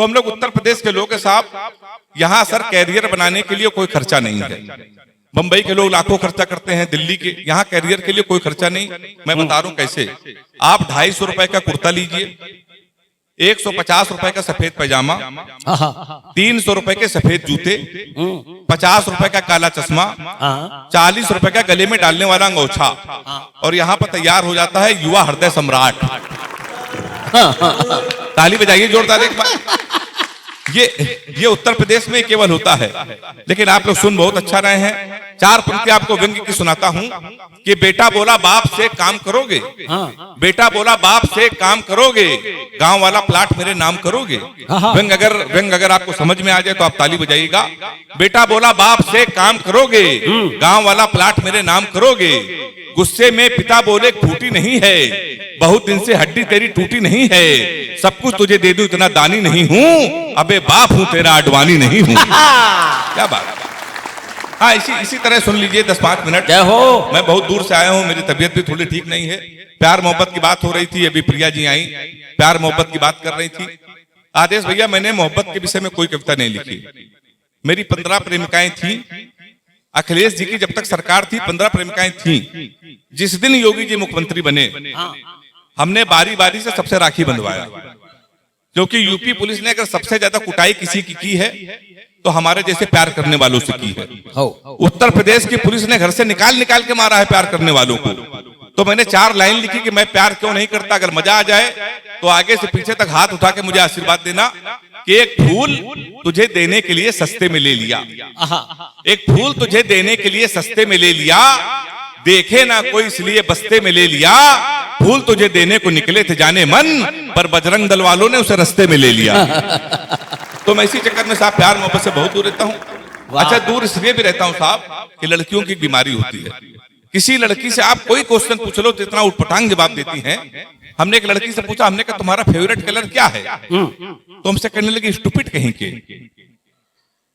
तो हम लोग उत्तर प्रदेश के लोग साहब यहाँ सर कैरियर बनाने के लिए कोई खर्चा नहीं है। बंबई के लोग लाखों खर्चा करते हैं, दिल्ली के, यहाँ कैरियर के लिए कोई खर्चा नहीं। मैं बता रहा हूँ कैसे। आप 250 रुपए का कुर्ता लीजिए, 150 रुपए का सफेद पैजामा, 300 रुपए के सफेद जूते, 50 रुपए का काला चश्मा, 40 रुपए का गले में डालने वाला अंगोछा, और यहाँ पर तैयार हो जाता है युवा हृदय सम्राट। ताली बजाइए जोरदार एक बार। ये उत्तर प्रदेश में केवल होता है, लेकिन आप लोग सुन बहुत अच्छा रहे हैं। 4 पंक्ति आपको व्यंग्य की सुनाता हूं कि बेटा बोला बाप से काम करोगे, बेटा बोला बाप से काम करोगे, गांव वाला प्लाट मेरे नाम करोगे। व्यंग्य अगर आपको समझ में आ जाए तो आप ताली बजाइएगा। बेटा बोला बाप से काम करोगे, गांव वाला प्लाट मेरे नाम करोगे। गुस्से में पिता बोले फूटी नहीं है, बहुत दिन से हड्डी तेरी टूटी नहीं है, सब कुछ तुझे दे दूं इतना दानी नहीं हूं, अबे बाप हूं तेरा अडवाणी नहीं हूं। क्या बात। हाँ, इसी तरह सुन लीजिए 10-5 मिनट। क्या हो, मैं बहुत दूर से आया हूँ, मेरी तबीयत भी थोड़ी ठीक नहीं है। प्यार मोहब्बत की बात हो रही थी, अभी प्रिया जी आई, प्यार मोहब्बत की बात कर रही थी। आदेश भैया, मैंने मोहब्बत के विषय में कोई कविता नहीं लिखी। मेरी 15 प्रेमिकाएं थी। अखिलेश जी की जब तक सरकार थी 15 प्रेमिकाएं थी। जिस दिन योगी जी मुख्यमंत्री बने, हमने बारी बारी से सबसे राखी बंधवाया, क्योंकि यूपी पुलिस ने अगर सबसे ज्यादा कुटाई किसी की है तो हमारे जैसे प्यार करने वालों से की है। उत्तर प्रदेश की पुलिस ने घर से निकाल के मारा है प्यार करने वालों को। तो मैंने 4 लाइन लिखी कि मैं प्यार क्यों नहीं करता, अगर मजा आ जाए तो आगे से पीछे तक हाथ उठा के मुझे आशीर्वाद देना कि एक फूल तुझे देने के लिए सस्ते में ले लिया, एक फूल तुझे देने के लिए सस्ते में ले लिया, देखे ना कोई इसलिए बस्ते में ले लिया, फूल तुझे देने को निकले थे जाने मन, पर बजरंग दल वालों ने उसे रास्ते में ले लिया। तो मैं इसी चक्कर में साहब प्यार मोहब्बत से बहुत दूर रहता हूँ। अच्छा, दूर इसलिए भी रहता हूँ साहब कि लड़कियों की बीमारी होती है। किसी लड़की से आप कोई क्वेश्चन पूछ लो तो इतना उटपटांग जवाब देती हैं। हमने एक लड़की से पूछा, हमने कहा तुम्हारा फेवरेट कलर क्या है, तो हमसे कहने लगी स्टूपिड कहीं के,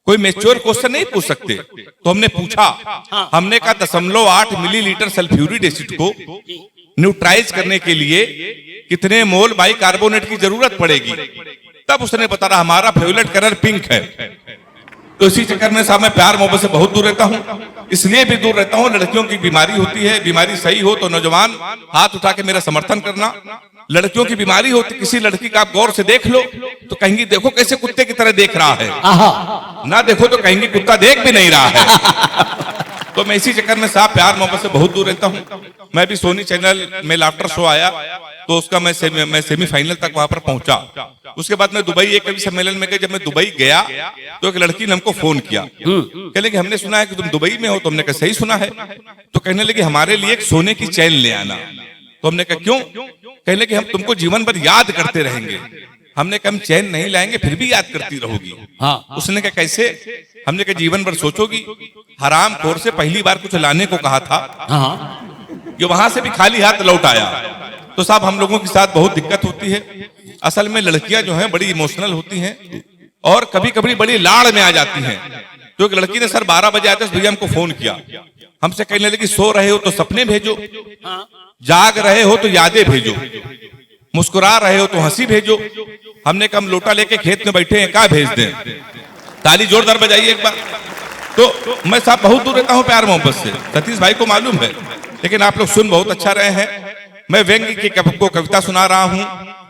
कोई मैच्योर क्वेश्चन नहीं पूछ सकते। तो हमने पूछा, हमने कहा 0.8 मिलीलीटर सल्फ्यूरिक एसिड को न्यूट्राइज करने के लिए कितने मोल बाइकार्बोनेट की जरूरत पड़ेगी। तब उसने बता रहा हमारा फेवरेट कलर पिंक है। तो इसी चक्कर में साहब मैं प्यार मोहब्बत से बहुत दूर रहता हूँ। इसलिए भी दूर रहता हूँ, लड़कियों की बीमारी होती है, बीमारी सही हो तो नौजवान हाथ उठा के मेरा समर्थन करना। लड़कियों की बीमारी होती, किसी लड़की का आप गौर से देख लो तो कहेंगी देखो कैसे कुत्ते की तरह देख रहा है, ना देखो तो कहेंगी कुत्ता देख भी नहीं रहा है। तो मैं इसी चक्कर में साहब प्यार मोहब्बत से बहुत दूर रहता हूँ। मैं भी सोनी चैनल में लाफ्टर शो आया तो उसका मैं सेमीफाइनल तक वहां पर पहुंचा। उसके बाद मैं दुबई एक कवि सम्मेलन में गया। जब मैं दुबई गया तो एक लड़की ने हमको फोन किया, कहने लगी हमने सुना है कि तुम दुबई में हो। तो हमने कहा सही सुना है। तो कहने लगी हमारे लिए एक सोने की चैन ले आना। तो हमने कहा क्यों? कहने लगी हम तुमको जीवन भर याद करते रहेंगे। हमने कहा हम चैन नहीं लाएंगे फिर भी याद करती रहोगी। उसने कहा कैसे? हमने कहा जीवन भर सोचोगी, हराम खोर से पहली बार कुछ लाने को कहा था, ये वहां से भी खाली हाथ लौट आया। तो साहब हम लोगों के साथ बहुत दिक्कत होती है। असल में लड़कियां जो हैं बड़ी इमोशनल होती हैं और कभी कभी बड़ी लाड़ में आ जाती हैं। तो एक लड़की ने सर 12 बजे आते भैया हमको फोन किया, हमसे कहने लगी सो रहे हो तो सपने भेजो, जाग रहे हो तो यादें भेजो, मुस्कुरा रहे हो तो हंसी भेजो। हमने कहा हम लोटा लेके खेत में बैठे हैं, क्या भेज दें? ताली जोरदार बजाइए एक बार। तो मैं साहब बहुत दूर रहता हूँ प्यार मोहब्बत से, सतीश भाई को मालूम है, लेकिन आप लोग सुन बहुत अच्छा रहे हैं। मैं व्यंग्य की को कविता सुना रहा हूँ,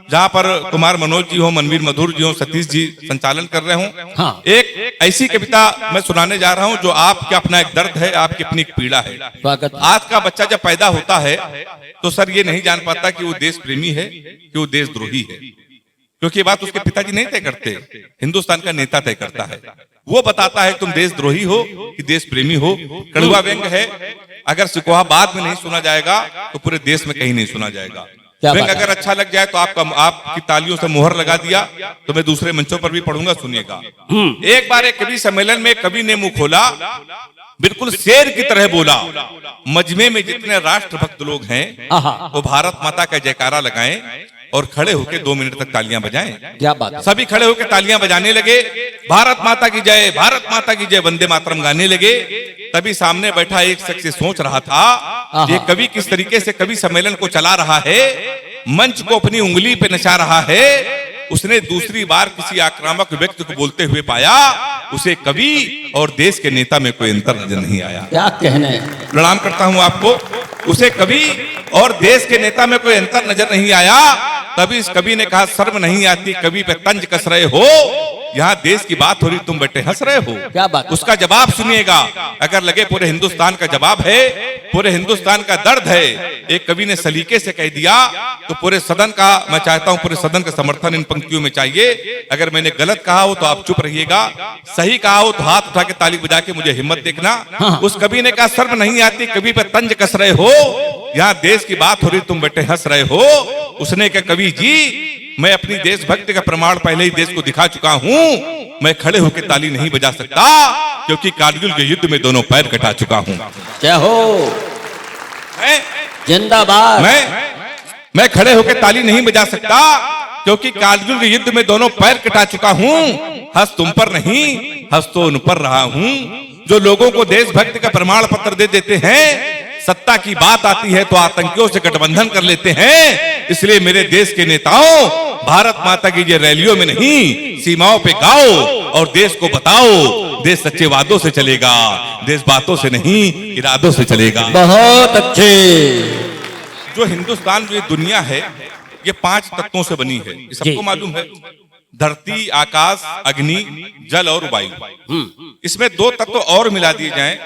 जहाँ पर कुमार मनोज जी हो, मनवीर मधुर जी हो, सतीश जी संचालन कर रहे हो। एक ऐसी कविता मैं सुनाने जा रहा हूँ जो आपका अपना एक दर्द है, आपकी अपनी एक पीड़ा है। आज का बच्चा जब पैदा होता है तो सर ये नहीं जान पाता कि वो देश प्रेमी है कि वो देशद्रोही है, क्योंकि ये बात उसके पिताजी नहीं तय करते, हिंदुस्तान का नेता तय करता है। वो बताता है तुम देशद्रोही हो कि देश प्रेमी हो। कड़वा व्यंग्य है, अगर सिकोहा बाद में नहीं सुना जाएगा तो पूरे देश में कहीं नहीं सुना जाएगा। व्यंग्य अगर अच्छा लग जाए तो आपकी तालियों से मोहर लगा दिया तो मैं दूसरे मंचों पर भी पढ़ूंगा, सुनिएगा। एक बार एक कवि सम्मेलन में कवि ने मुंह खोला, बिल्कुल शेर की तरह बोला, मजमे में जितने राष्ट्रभक्त लोग हैं वो भारत माता का जयकारा लगाएं और खड़े होकर 2 मिनट तक तालियां बजाएं। क्या बात है? सभी खड़े होकर तालियां बजाने लगे, भारत माता की जय, भारत माता की जय, वंदे मातरम गाने लगे। तभी सामने बैठा एक शख्स सोच रहा था ये कवि किस तरीके से कवि सम्मेलन को चला रहा है, मंच को अपनी उंगली पे नचा रहा है, उसने दूसरी बार किसी आक्रामक व्यक्ति को बोलते हुए पाया, उसे कवि और देश के नेता में कोई अंतर नजर नहीं आया। क्या कहने। प्रणाम करता हूं आपको। उसे कवि और देश के नेता में कोई अंतर नजर नहीं आया। तभी इस कवि ने कहा, शर्म नहीं आती कवि पे तंज कस रहे हो, यहाँ देश की बात हो रही, तुम बैठे हंस रहे हो। क्या बात। उसका जवाब सुनिएगा। अगर लगे पूरे हिंदुस्तान का जवाब है, पूरे हिंदुस्तान का दर्द है, एक कवि ने सलीके से कह दिया, तो पूरे सदन का, मैं चाहता हूं पूरे सदन का समर्थन इन पंक्तियों में चाहिए। अगर मैंने गलत कहा हो तो आप चुप रहिएगा, सही कहा हो तो हाथ उठा के ताली बजा के मुझे हिम्मत देखना। उस कवि ने कहा, शर्म नहीं आती कवि पे तंज कस रहे हो, यहाँ देश की बात हो रही, तुम बैठे हंस रहे हो। उसने कहा, कवि जी मैं अपनी देशभक्ति का प्रमाण पहले ही देश को दिखा चुका हूं, मैं खड़े होकर ताली नहीं बजा सकता क्योंकि कारगिल के युद्ध में दोनों पैर कटा चुका हूं। जय हो, जिंदाबाद। मैं खड़े होकर ताली नहीं बजा सकता क्योंकि कारगिल के युद्ध में दोनों पैर कटा चुका हूं। हंस तुम पर नहीं, हंस तो उन पर रहा हूं जो लोगों को देशभक्ति का प्रमाण पत्र दे देते हैं। सत्ता की बात आती है तो आतंकियों से गठबंधन कर लेते हैं। इसलिए मेरे देश के नेताओं, भारत माता की ये रैलियों में नहीं, सीमाओं पे गाओ और देश को बताओ, देश सच्चे वादों से चलेगा, देश बातों से नहीं इरादों से चलेगा। बहुत अच्छे। जो हिंदुस्तान, जो दुनिया है, ये 5 तत्वों से बनी है, ये सबको मालूम है। धरती, आकाश, अग्नि, जल और वायु। इसमें 2 तत्व और मिला दिए जाएं,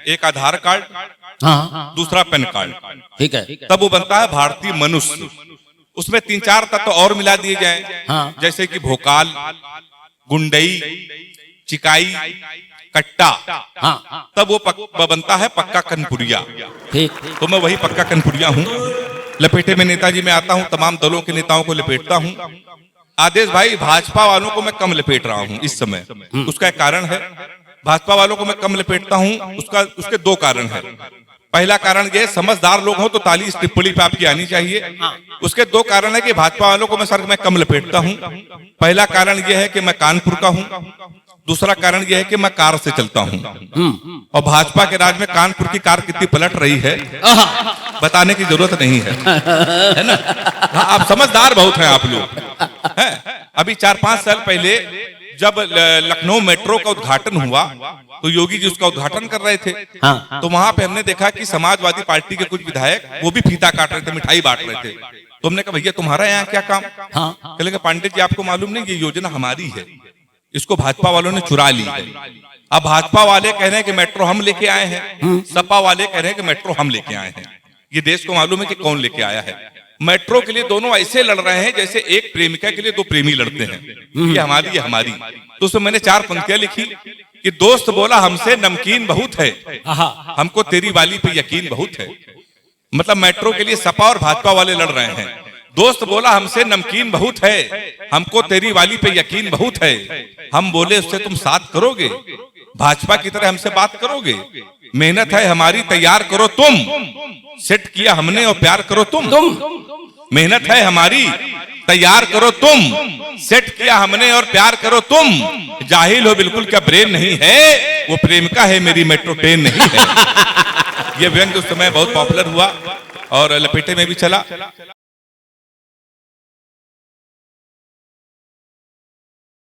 एक आधार कार्ड, हाँ, दूसरा पैन कार्ड, ठीक है, तब वो बनता है भारतीय मनुष्य। उसमें 3-4 तत्व और मिला दिए जाएं, हाँ, जैसे कि भोकाल, गुंडई, चिकाई, कट्टा, हाँ, तब वो बनता है पक्का कनपुरिया। ठीक। तो मैं वही पक्का कनपुरिया हूँ। लपेटे में नेताजी में आता हूँ, तमाम दलों के नेताओं को लपेटता हूँ। आदेश भाई, भाजपा वालों को मैं कम लपेट रहा हूँ इस समय। उसका एक कारण है, भाजपा वालों को मैं कम लपेटता हूँ, उसके 2 कारण है। पहला कारण ये, समझदार लोग हो तो ताली इस टिप्पणी पे आपकी आनी चाहिए। उसके 2 कारण है कि भाजपा वालों को मैं कम लपेटता हूँ। पहला कारण यह है कि मैं कानपुर का हूँ, दूसरा कारण यह है कि मैं कार से चलता हूँ। और भाजपा के राज में कानपुर की कार कितनी पलट रही है बताने की जरूरत नहीं है ना। आप समझदार बहुत हैं आप लोग। अभी 4-5 साल पहले जब लखनऊ मेट्रो का उद्घाटन हुआ तो योगी जी उसका उद्घाटन कर रहे थे। हाँ, तो वहां पे हमने देखा कि समाजवादी पार्टी के कुछ विधायक वो भी फीता काट रहे थे, मिठाई बांट रहे थे। तो हमने कहा, भैया तुम्हारा यहाँ क्या काम? हाँ, कहले, पंडित जी आपको मालूम नहीं, ये योजना हमारी है, इसको भाजपा वालों ने चुरा ली है। अब भाजपा वाले कह रहे हैं कि मेट्रो हम लेके आए हैं, सपा वाले कह रहे हैं कि मेट्रो हम लेके आए हैं। ये देश को मालूम है कि कौन लेके आया है। मेट्रो के लिए दोनों ऐसे लड़ रहे हैं जैसे एक प्रेमिका के लिए 2 प्रेमी लड़ते हैं, ये हमारी, ये हमारी। तो उसमें मैंने 4 पंक्तियां लिखी कि दोस्त बोला हमसे नमकीन बहुत है, हमको तेरी वाली पे यकीन बहुत है। मतलब मेट्रो के लिए सपा और भाजपा वाले लड़ रहे हैं। दोस्त बोला हमसे नमकीन बहुत है, हमको तेरी वाली पे यकीन बहुत है। हम बोले उससे तुम साथ करोगे, भाजपा की तरह हमसे बात करोगे। मेहनत है हमारी, तैयार करो तुम, सेट किया हमने और प्यार करो तुम। मेहनत है हमारी, तैयार करो तुम, सेट किया हमने और प्यार करो तुम। जाहिल हो बिल्कुल, क्या ब्रेन नहीं है? वो प्रेमिका है मेरी, मेट्रो ट्रेन नहीं है। ये व्यंग्य उस समय बहुत पॉपुलर हुआ और लपेटे में भी चला।